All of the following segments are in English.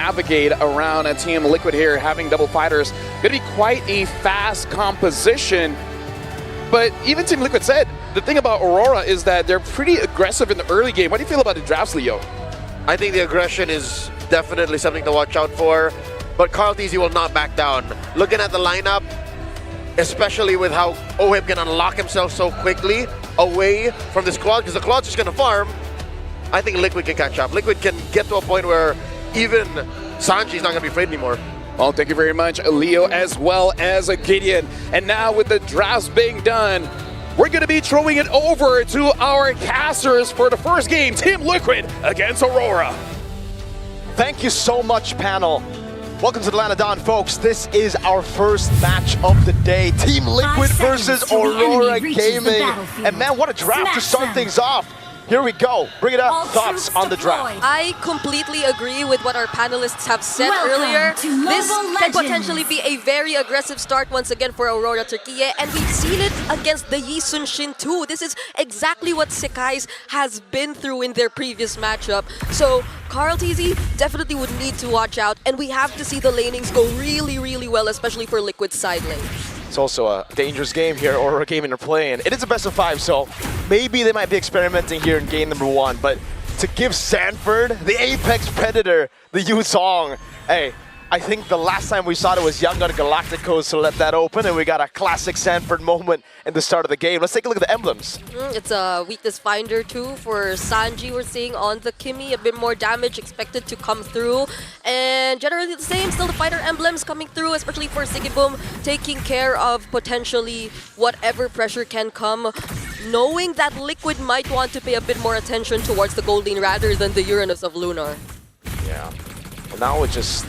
navigate around a Team Liquid here, having double fighters. Going to be quite a fast composition. But even Team Liquid said, the thing about Aurora is that they're pretty aggressive in the early game. What do you feel about the drafts, Leo? I think the aggression is definitely something to watch out for, but Carlteasy will not back down. Looking at the lineup, especially with how OHIB can unlock himself so quickly away from this quad, because the quad's just going to farm, I think Liquid can catch up. Liquid can get to a point where even Sanji's not going to be afraid anymore. Well, thank you very much, Leo, as well as Gideon. And now with the drafts being done, we're going to be throwing it over to our casters for the first game, Team Liquid against Aurora. Thank you so much, panel. Welcome to the Land of Dawn, folks. This is our first match of the day. Team Liquid versus Aurora Gaming. And man, what a draft to start things off. Here we go. Bring it up. Thoughts on the draft? I completely agree with what our panelists have said earlier. This can potentially be a very aggressive start once again for Aurora Turkey, and we've seen it against the Yisun Shin too. This is exactly what Sekai's has been through in their previous matchup. So Carlteasy definitely would need to watch out, and we have to see the lanings go really, really well, especially for Liquid's side lane. It's also a dangerous game here Aurora Gaming are playing. It is a best of 5, so maybe they might be experimenting here in game number 1, but to give Sanford, the apex predator, the Yuzong, hey, I think the last time we saw it was Young Gun Galacticos to let that open, and we got a classic Sanford moment in the start of the game. Let's take a look at the emblems. It's a weakness finder too for Sanji. We're seeing on the Kimi a bit more damage expected to come through, and generally the same. Still the fighter emblems coming through, especially for Sigiboom, taking care of potentially whatever pressure can come, knowing that Liquid might want to pay a bit more attention towards the Gold Lane rather than the Uranus of Lunar. Yeah. Well, now it's just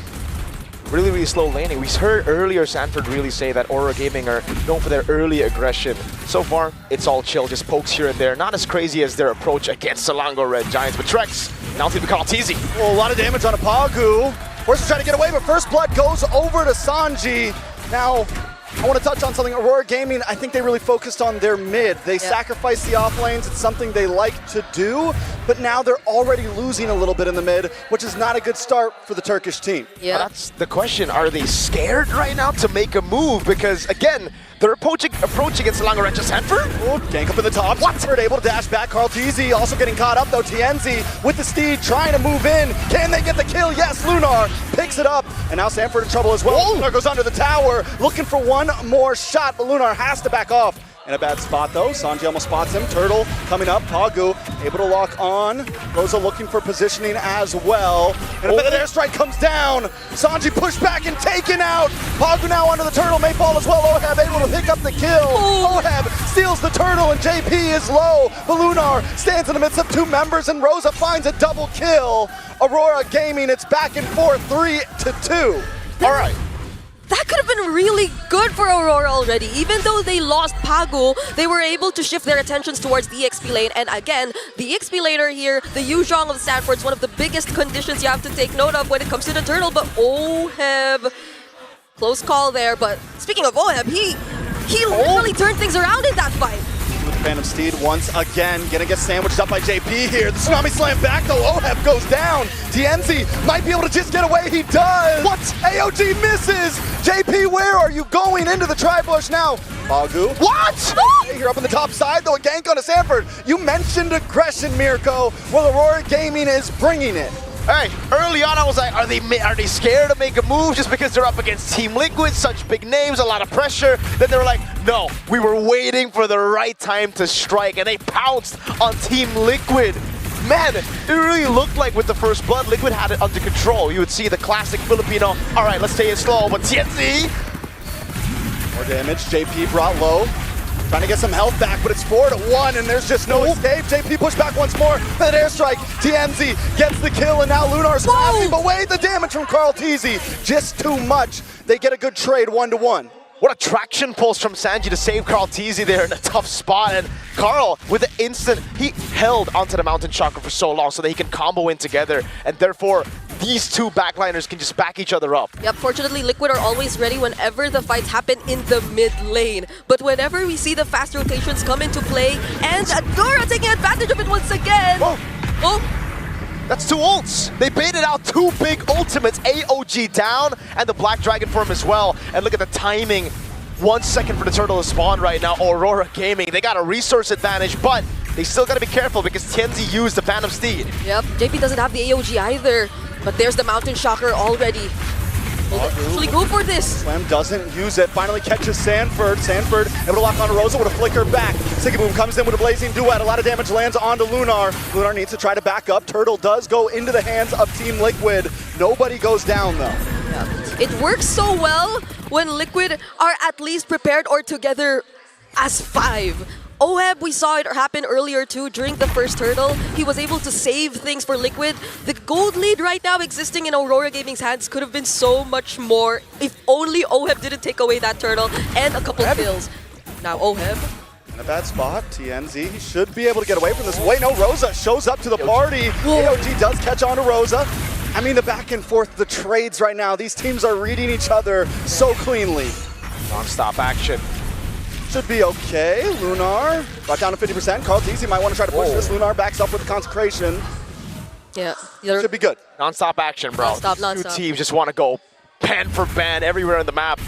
really, really slow laning. We heard earlier Sanford really say that Aurora Gaming are known for their early aggression. So far, it's all chill, just pokes here and there. Not as crazy as their approach against Selangor Red Giants, but Trex, now to Carlteasy. Well, a lot of damage on a Pagu. Force trying to get away, but first blood goes over to Sanji. Now, I want to touch on something. Aurora Gaming, I think they really focused on their mid. They sacrificed the off lanes. It's something they like to do, but now they're already losing a little bit in the mid, which is not a good start for the Turkish team. Yeah. That's the question. Are they scared right now to make a move? Because, again, they're approaching against Selangor Red Giants. Sanford? Oh, gank up in the top. Sanford able to dash back. Carlteasy also getting caught up, though. Tienzi with the steed trying to move in. Can they get the kill? Yes, Lunar picks it up, and now Sanford in trouble as well. Lunar goes under the tower, looking for one more shot, but Lunar has to back off. In a bad spot though, Sanji almost spots him. Turtle coming up, Pagu able to lock on. Rosa looking for positioning as well. And a bit of airstrike comes down. Sanji pushed back and taken out. Pagu now under the turtle, may fall as well. Oheb able to pick up the kill. Oheb steals the turtle and JP is low. But Lunar stands in the midst of 2 members and Rosa finds a double kill. Aurora Gaming, it's back and forth, 3-2. All right. That could have been really good for Aurora already. Even though they lost Pagu, they were able to shift their attentions towards the EXP lane. And again, the EXP laner here, the Yuzhong of Sanford, is one of the biggest conditions you have to take note of when it comes to the turtle. But Oheb, close call there. But speaking of Oheb, he literally turned things around in that fight. With Phantom Steed once again, gonna get sandwiched up by JP here. The Tsunami Slam back though, Oheb goes down. Tienzi might be able to just get away, he does! What? AOG misses! JP, where are you going? Into the tri-bush now. Pagu. What? Here up on the top side though, a gank on to Sanford. You mentioned aggression, Mirko. Well, Aurora Gaming is bringing it. Hey, early on I was like, are they scared to make a move just because they're up against Team Liquid, such big names, a lot of pressure? Then they were like, no, we were waiting for the right time to strike, and they pounced on Team Liquid. Man, it really looked like with the first blood, Liquid had it under control. You would see the classic Filipino, all right, let's stay it slow, but Tienzi. More damage, JP brought low. Trying to get some health back, but it's 4-1, and there's just no escape. JP pushed back once more. That airstrike. TMZ gets the kill, and now Lunar's passing. But wait, the damage from Carlteasy. Just too much. They get a good trade 1-1. What a traction pulse from Sanji to save Carlteasy there in a tough spot. And Carl, with the instant, he held onto the Mountain Chakra for so long so that he can combo in together. And therefore, these two backliners can just back each other up. Yep, fortunately, Liquid are always ready whenever the fights happen in the mid lane. But whenever we see the fast rotations come into play, and Adora taking advantage of it once again. Whoa. Oh, That's 2 ults. They baited out 2 big ultimates, AOG down and the Black Dragon form as well. And look at the timing. 1 second for the turtle to spawn right now. Aurora Gaming, they got a resource advantage, but they still gotta be careful because Tienzi used the Phantom Steed. Yep, JP doesn't have the AOG either, but there's the Mountain Shocker already. Will they actually go for this? Slam doesn't use it, finally catches Sanford. Sanford able to lock onto Rosa with a flicker back. Sigiboom comes in with a blazing duet, a lot of damage lands onto Lunar. Lunar needs to try to back up. Turtle does go into the hands of Team Liquid. Nobody goes down though. Yeah. It works so well when Liquid are at least prepared or together as 5. Oheb, we saw it happen earlier too during the first turtle. He was able to save things for Liquid. The gold lead right now existing in Aurora Gaming's hands could have been so much more if only Oheb didn't take away that turtle and a couple kills. Now Oheb. In a bad spot, TNZ should be able to get away from this. Wait, no, Rosa shows up to the party. AOG does catch on to Rosa. I mean, the back and forth, the trades right now, these teams are reading each other so cleanly. Non-stop action. Should be okay. Lunar brought down to 50%. Carl Teasy might want to try to push this. Lunar backs up with the consecration. Yeah. Should be good. Non-stop action, bro. Non-stop, These non-stop. Two teams just want to go ban for ban everywhere on the map.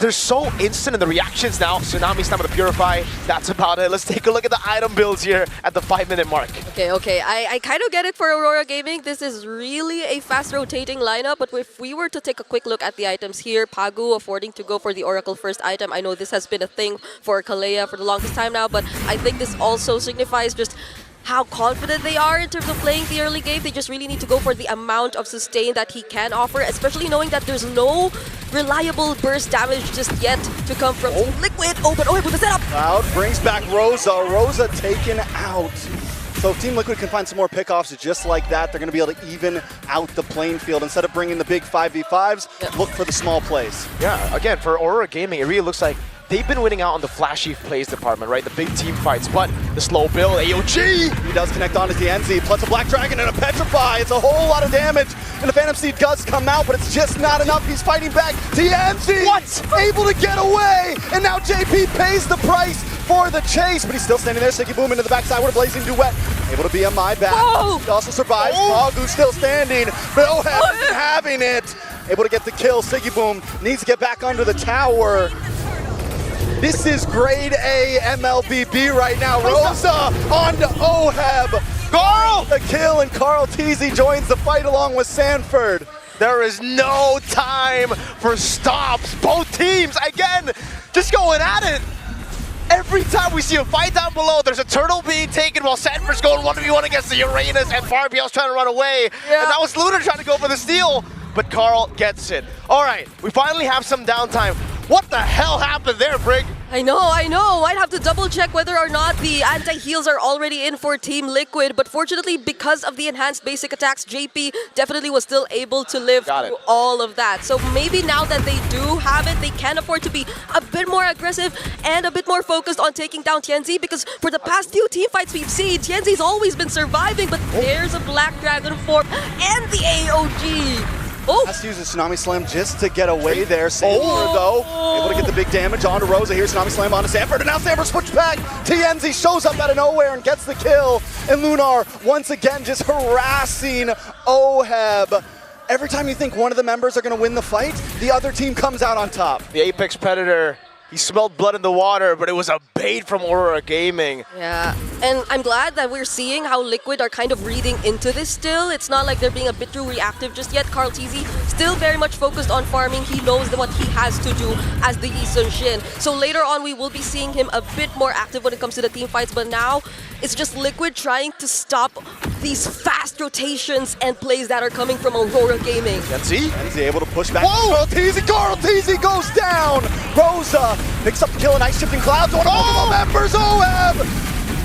They're so instant in the reactions now. Tsunami Stamina to Purify. That's about it. Let's take a look at the item builds here at the 5-minute mark. Okay. I kind of get it for Aurora Gaming. This is really a fast rotating lineup, but if we were to take a quick look at the items here, Pagu affording to go for the Oracle first item. I know this has been a thing for Kalea for the longest time now, but I think this also signifies just how confident they are in terms of playing the early game. They just really need to go for the amount of sustain that he can offer, especially knowing that there's no reliable burst damage just yet to come from Liquid. Oh, but with the setup! Cloud brings back Rosa. Rosa taken out. So if Team Liquid can find some more pickoffs just like that, they're going to be able to even out the playing field. Instead of bringing the big 5v5s, look for the small plays. Yeah, again, for Aurora Gaming, it really looks like they've been winning out on the flashy plays department, right? The big team fights, but the slow build, AOG! He does connect onto TNZ, plus a Black Dragon and a Petrify. It's a whole lot of damage, and the Phantom Steed does come out, but it's just not enough. He's fighting back. TNZ! What? Able to get away, and now JP pays the price for the chase, but he's still standing there. Sigiboom into the backside with a blazing duet. Able to be a my back. Whoa! He also survives. Pagu's still standing, but Oheb isn't having it. Able to get the kill. Sigiboom needs to get back under the tower. This is grade A MLBB right now. Rosa onto Oheb. Carl! The kill, and Carl Teasy joins the fight along with Sanford. There is no time for stops. Both teams, again, just going at it. Every time we see a fight down below, there's a turtle being taken while Sanford's going 1v1 against the Uranus and Farbiel's trying to run away. Yeah. And that was Lunar trying to go for the steal, but Carl gets it. All right, we finally have some downtime. What the hell happened there, Brig? I know. I'd have to double check whether or not the anti-heals are already in for Team Liquid, but fortunately, because of the enhanced basic attacks, JP definitely was still able to live through all of that. So maybe now that they do have it, they can afford to be a bit more aggressive and a bit more focused on taking down Tienzi, because for the past few team fights we've seen, Tienzi's always been surviving, but there's a Black Dragon form and the AOG. Has to use a Tsunami Slam just to get away there. Sanford, though, able to get the big damage onto Rosa. Here's Tsunami Slam onto Sanford, and now Sanford switched back. TNZ shows up out of nowhere and gets the kill. And Lunar, once again, just harassing Oheb. Every time you think one of the members are going to win the fight, the other team comes out on top. The Apex Predator, he smelled blood in the water, but it was a bait from Aurora Gaming. Yeah, and I'm glad that we're seeing how Liquid are kind of reading into this still. It's not like they're being a bit too reactive just yet. Carl Teasy still very much focused on farming. He knows what he has to do as the Yi Sun-shin. So later on, we will be seeing him a bit more active when it comes to the team fights, but now it's just Liquid trying to stop these fast rotations and plays that are coming from Aurora Gaming. Tienzi? Is he able to push back? Whoa! Carl Teasy goes down! Rosa picks up the kill, and Ice Shifting Clouds on multiple members. Oheb!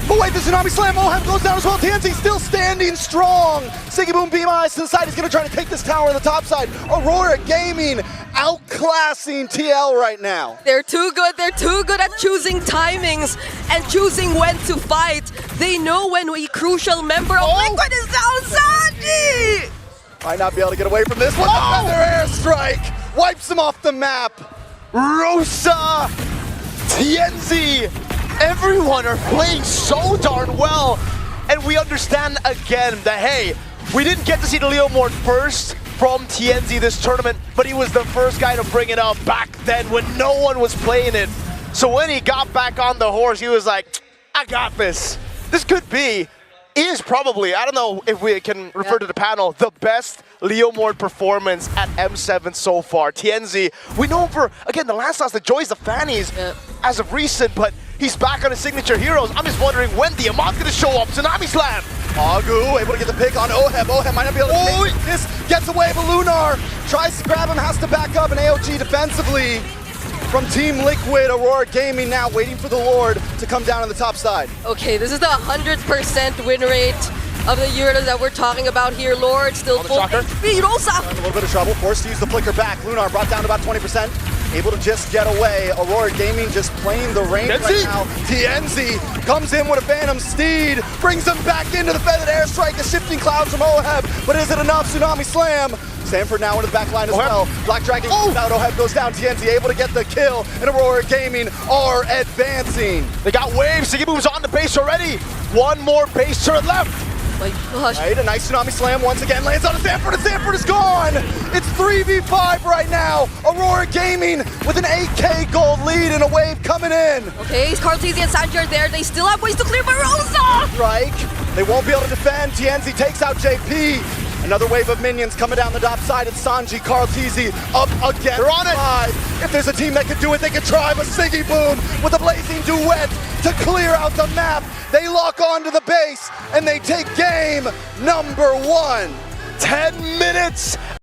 But wait, the Tsunami Slam, Oheb goes down as well. TNC still standing strong. Sigiboom Beam Eyes to the side. He's going to try to take this tower on the top side. Aurora Gaming outclassing TL right now. They're too good. They're too good at choosing timings and choosing when to fight. They know when a crucial member of Liquid is down. Sanji! Might not be able to get away from this one. Another airstrike wipes him off the map. Rosa! Tienzi! Everyone are playing so darn well, and we understand again that, hey, We didn't get to see the Leomord first from TNZ this tournament, but he was the first guy to bring it up back then when no one was playing it. So when he got back on the horse, he was like, I got this. This could be, is probably, I don't know if we can refer to the panel, the best Leomord performance at M7 so far. TNZ, we know him for, again, the last loss that joys the Fannies as of recent, but he's back on his signature heroes. I'm just wondering when the Amon's gonna show up. Tsunami Slam! Agu able to get the pick on Oheb. Oheb might not be able to take this. Gets away, but Lunar tries to grab him, has to back up, and AOG defensively from Team Liquid. Aurora Gaming now waiting for the Lord to come down on the top side. Okay, this is the 100% win rate of the Euros that we're talking about here. Lord still full HP. Rosa! In a little bit of trouble, forced to use the flicker back. Lunar brought down to about 20%. Able to just get away. Aurora Gaming just playing the range right now. TNZ comes in with a Phantom Steed, brings him back into the feathered airstrike, the shifting clouds from Oheb, but is it enough? Tsunami Slam. Stanford now into the back line as well. Black Dragon comes out, Oheb goes down, TNZ able to get the kill, and Aurora Gaming are advancing. They got waves, Siggy moves on the base already. One more base turret left. My gosh. Right, a nice Tsunami Slam once again lands on Stanford, and Stanford is gone! It's 3v5 right now! Aurora Gaming with an 8k gold lead and a wave coming in! Okay, Carl TZ and Sanji are there. They still have ways to clear, but Rosa! Strike, they won't be able to defend. TNZ takes out JP. Another wave of minions coming down the top side. It's Sanji, Carl TZ up again. They're on it! If there's a team that can do it, they can try, but Siggy Boom with a blazing duet to clear out the map. They lock onto the base and they take game number 1. 10 minutes